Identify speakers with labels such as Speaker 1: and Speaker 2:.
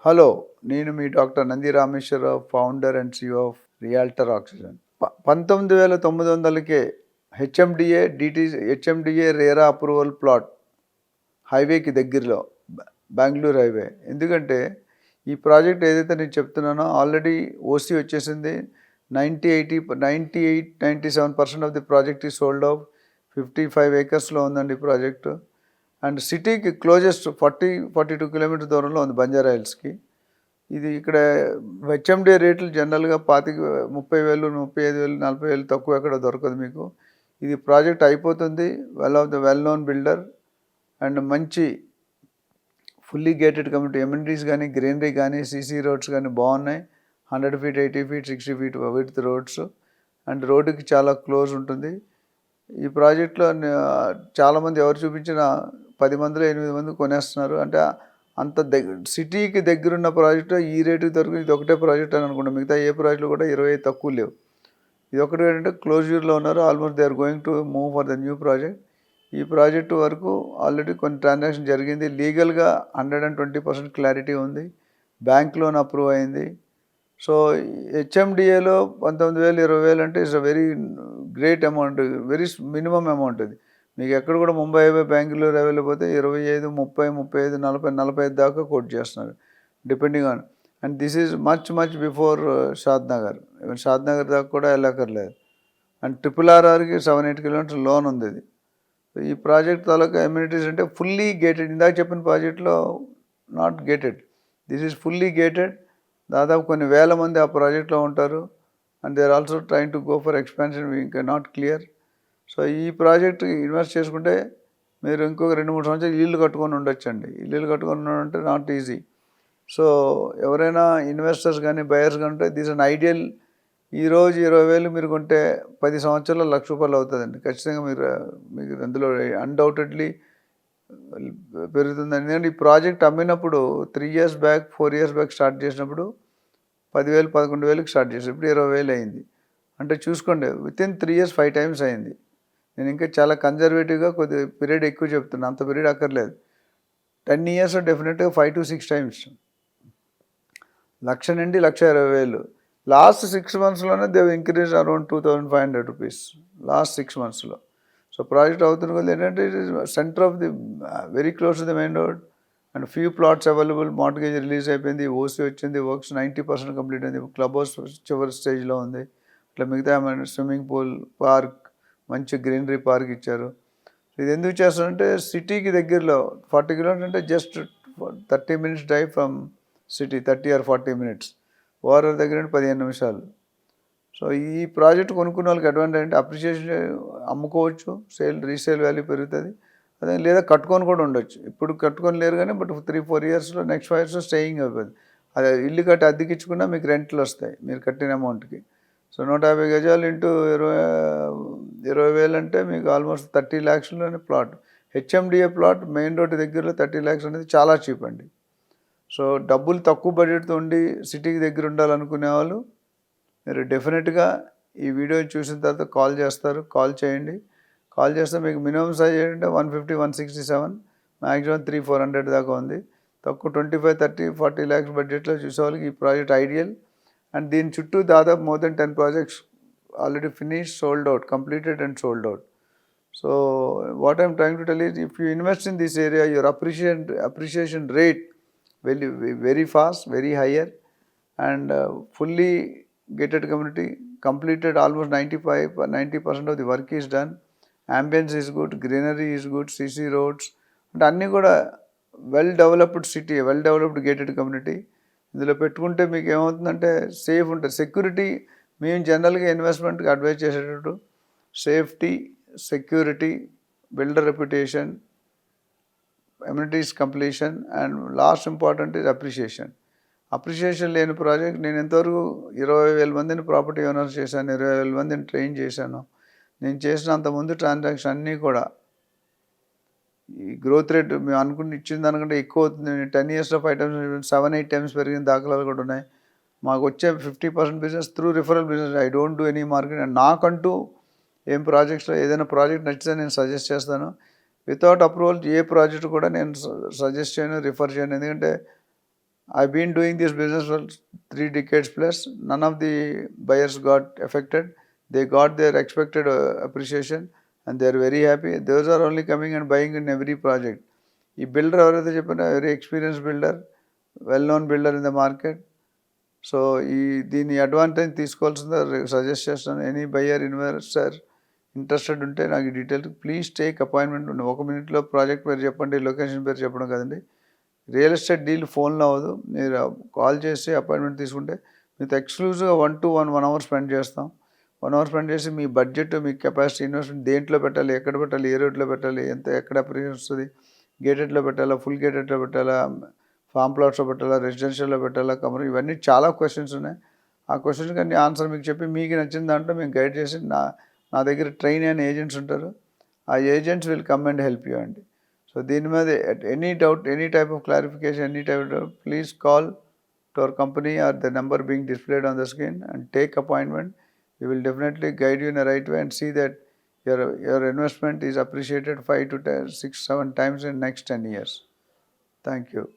Speaker 1: Hello, నేను మీ doctor Nandi Rameshwara Rao, founder and CEO of realtor oxygen. 19,900కే హెచ్ఎండిఏ రేరా అప్రూవల్ ప్లాట్ హైవేకి దగ్గరలో, బెంగళూరు హైవే. ఎందుకంటే ఈ ప్రాజెక్ట్ ఏదైతే నేను చెప్తున్నానో ఆల్రెడీ ఓసీ వచ్చేసింది. 97% ఆఫ్ ది ప్రాజెక్ట్ ఈ సోల్డ్ ఆఫ్. 55 ఏకర్స్లో ఉందండి ఈ ప్రాజెక్టు. అండ్ సిటీకి క్లోజెస్ట్ 42 కిలోమీటర్ దూరంలో ఉంది, బంజారా హిల్స్కి. ఇది ఇక్కడ హెచ్ఎండి రేట్లు జనరల్గా 30,000, 35,000, 40,000 తక్కువ ఎక్కడ దొరకదు మీకు. ఇది ప్రాజెక్ట్ అయిపోతుంది. వెల్ నోన్ బిల్డర్ అండ్ మంచి ఫుల్లీ గేటెడ్ కమ్యూనిటీ, ఎమ్యూనిటీస్ కానీ, గ్రీనరీ కానీ, సీసీ రోడ్స్ కానీ బాగున్నాయి. 100 feet, 80 feet, 60 feet width roads and రోడ్డుకి చాలా క్లోజ్ ఉంటుంది. ఈ ప్రాజెక్ట్లో చాలామంది ఎవరు చూపించినా 10 మందిలో 8 మంది కొనేస్తున్నారు. అంటే అంత సిటీకి దగ్గరున్న ప్రాజెక్టు ఈ రేటుకి దొరికి ఇది ఒకటే ప్రాజెక్ట్ అని అనుకుంటాం. మిగతా ఏ ప్రాజెక్టులు కూడా 20 తక్కువ లేవు. ఇది ఒకటి ఏంటంటే క్లోజ్యూర్లో ఉన్నారు. Almost they are going to move for the new project. ఈ ప్రాజెక్టు వరకు ఆల్రెడీ కొన్ని ట్రాన్సాక్షన్ జరిగింది. లీగల్గా 120% క్లారిటీ ఉంది. బ్యాంక్ లోన్ అప్రూవ్ అయింది. సో హెచ్ఎండిఏలో 19,000, 20,000 అంటే it's a very great amount, very minimum amount. అది మీకు ఎక్కడ కూడా ముంబై హైవే, బెంగళూరు హైవేలో పోతే 25, 30, 35, 40, 45 దాకా కోట్ చేస్తున్నారు depending on. And this is much before Shadnagar. Even Shadnagar దాకా కూడా వెళ్ళక్కర్లేదు. అండ్ RRRకి 7-8 కిలోమీటర్స్ లోన్ ఉంది. ఇది ఈ ప్రాజెక్ట్ తాలూకా ఎమ్యూనిటీస్ అంటే ఫుల్లీ గేటెడ్. ఇందాక చెప్పిన ప్రాజెక్ట్లో not gated, this is fully gated. దాదాపు కొన్ని వేల మంది ఆ ప్రాజెక్ట్లో ఉంటారు. And they are also trying to go for expansion, ఇంకా నాట్ క్లియర్. సో ఈ ప్రాజెక్ట్ ఇన్వెస్ట్ చేసుకుంటే మీరు ఇంకొక 2-3 సంవత్సరాలు ఇల్లు కట్టుకొని ఉండొచ్చండి. ఇల్లు కట్టుకొని ఉండడం నాట్ ఈజీ. సో ఎవరైనా ఇన్వెస్టర్స్ కానీ, బయర్స్ కానీ ఉంటే దిస్ అన్ ఐడియల్. ఈరోజు 20,000 మీరు కొంటే 10 సంవత్సరాల్లో ₹1,00,000 అవుతుందండి. ఖచ్చితంగా మీకు అందులో అన్డౌటెడ్లీ పెరుగుతుందండి. ఎందుకంటే ఈ ప్రాజెక్ట్ అమ్మినప్పుడు 3 years back, 4 years back start చేసినప్పుడు 10,000, 11,000కి స్టార్ట్ చేసి ఇప్పుడు 20,000 అయింది. అంటే చూసుకోండి, వితిన్ 3 ఇయర్స్ 5 టైమ్స్ అయింది. నేను ఇంకా చాలా కన్జర్వేటివ్గా కొద్ది పీరియడ్ ఎక్కువ చెప్తున్నా, అంత పీరియడ్ అక్కర్లేదు. 10 ఇయర్స్ డెఫినెట్గా 5 to 6 టైమ్స్. 1,00,000 నుండి 1,20,000. లాస్ట్ 6 మంత్స్లోనే దే ఇంక్రీజ్ అరౌండ్ ₹2,500 లాస్ట్ 6 మంత్స్లో. సో ప్రాజెక్ట్ అవుతున్న కొద్ది ఏంటంటే it is centre of the, very close to the main road and few plots available. Mortgage release అయిపోయింది, ఓసీ వచ్చింది, వర్క్స్ 90% కంప్లీట్ అయింది. క్లబ్ హౌస్ చివరి స్టేజ్లో ఉంది. ఇట్లా మిగతా స్విమ్మింగ్ పూల్, పార్క్, మంచి గ్రీనరీ పార్క్ ఇచ్చారు. ఇది ఎందుకు చేస్తారంటే సిటీకి దగ్గరలో 40 కిలోమీటర్స్ అంటే just 30 minutes drive from city, 30 or 40 minutes. ORR దగ్గర 15 నిమిషాలు. సో ఈ ప్రాజెక్ట్ కొనుక్కున్న వాళ్ళకి అడ్వాంటేజ్ అంటే అప్రిషియేషన్, అమ్ముకోవచ్చు, రీసేల్ వాల్యూ పెరుగుతుంది. అదే లేదా కట్టుకొని కూడా ఉండొచ్చు. ఇప్పుడు కట్టుకొని లేరు కానీ బట్ 3-4 ఇయర్స్లో, నెక్స్ట్ 5 ఇయర్స్లో స్టేయింగ్ అయిపోతుంది. అదే ఇల్లు కట్టి అద్దెకిచ్చుకున్నా మీకు రెంట్లు వస్తాయి మీరు కట్టిన అమౌంట్కి. సో 150 గజాలు ఇంటూ 20,000 అంటే మీకు ఆల్మోస్ట్ 30 lakhsలోనే plot. HMDA plot main road దగ్గరలో 30 lakhs అనేది చాలా చీప్ అండి. సో డబ్బులు తక్కువ బడ్జెట్తో ఉండి సిటీకి దగ్గర ఉండాలనుకునే వాళ్ళు మీరు డెఫినెట్గా ఈ వీడియో చూసిన తర్వాత కాల్ చేయండి. కాల్ చేస్తే మీకు మినిమం సైజ్ ఏంటంటే 150, 167, మ్యాక్సిమం 300-400 దాకా ఉంది. తక్కువ 25, 30, 40 lakhs బడ్జెట్లో చూసే వాళ్ళకి ఈ ప్రాజెక్ట్ ఐడియల్. అండ్ దీని చుట్టూ దాదాపు more than 10 projects already finish, sold out, completed and sold out. So what I'm trying to tell is if you invest in this area, your appreciation rate will be very fast, very higher, and fully gated community, completed almost 90% of the work is done. Ambience is good, greenery is good, CC roads, అంటే అన్నీ కూడా well developed city, well developed gated community. ఇందులో పెట్టుకుంటే మీకు ఏమవుతుందంటే safe ఉంటుంది, security. మేము జనరల్గా ఇన్వెస్ట్మెంట్కి అడ్వైజ్ చేసేటట్టు safety, security, builder reputation, amenities completion, and last important is appreciation. Appreciation లేని ప్రాజెక్ట్, నేను ఎంతవరకు 20,000 మందిని ప్రాపర్టీ ఓనర్స్ చేశాను, 20,000 మందిని ట్రైన్ చేశాను. నేను చేసిన అంతకుముందు ట్రాన్సాక్షన్ అన్నీ కూడా ఈ గ్రోత్ రేట్ మేము అనుకుని ఇచ్చిన దానికంటే ఎక్కువ అవుతుంది. 10 yearsలో 5 times, 7-8 times పెరిగిన దాఖలాలు కూడా ఉన్నాయి. మాకు వచ్చే 50% business through referral business. I don't do any market. And నాకంటూ ఏం ప్రాజెక్ట్స్లో ఏదైనా ప్రాజెక్ట్ నచ్చితే నేను సజెస్ట్ చేస్తాను. వితౌట్ అప్రూవల్ ఏ ప్రాజెక్ట్ కూడా నేను సజెస్ట్ చేయను, రిఫర్ చేయను. ఎందుకంటే I've been doing this business for 3 decades plus. None of the buyers got affected. They got their expected appreciation and they are very happy. Those are only coming and buying in every project. ఈ builder ఎవరైతే చెప్పినా very experience builder, well known builder in the market. So దీని advantage తీసుకోవాల్సిందే suggest చేస్తాను. Any buyer investor interested ఉంటే నాకు ఈ detail please take appointment. 1 మినిట్లో ప్రాజెక్ట్ పేరు చెప్పండి, లొకేషన్ పేరు చెప్పడం కదండి. రియల్ ఎస్టేట్ డీల్ ఫోన్లో అవ్వదు. మీరు కాల్ చేసి అపాయింట్మెంట్ తీసుకుంటే మీతో ఎక్స్క్లూజివ్గా 1 to 1 hour స్పెండ్ చేస్తాం. 1 hour స్పెండ్ చేసి మీ బడ్జెట్, మీ కెపాసిటీ, ఇన్వెస్ట్మెంట్ దేంట్లో పెట్టాలి, ఎక్కడ పెట్టాలి, ఏ రోడ్లో పెట్టాలి, ఎక్కడ అప్రిషియేషన్ వస్తుంది, గేటెడ్లో పెట్టాలా, ఫుల్ గేటెడ్లో పెట్టాలా, ఫామ్ ప్లాట్స్లో పెట్టాలా, రెసిడెన్షియల్లో పెట్టాలా, కమర్షియల్, ఇవన్నీ చాలా క్వశ్చన్స్ ఉన్నాయి. ఆ క్వశ్చన్స్కి అన్ని ఆన్సర్ మీకు చెప్పి మీకు నచ్చిన దాంట్లో మేము గైడ్ చేసి నా దగ్గర ట్రైన్ అయిన ఏజెంట్స్ ఉంటారు. ఆ agents will come and help you అండి. సో దీని మీద any doubt, any type of clarification, any type of doubt, please call to our company or the number being displayed on the screen and take appointment. We will definitely guide you in the right way and see that your investment is appreciated 5 to 10, 6, 7 times in next 10 years. Thank you.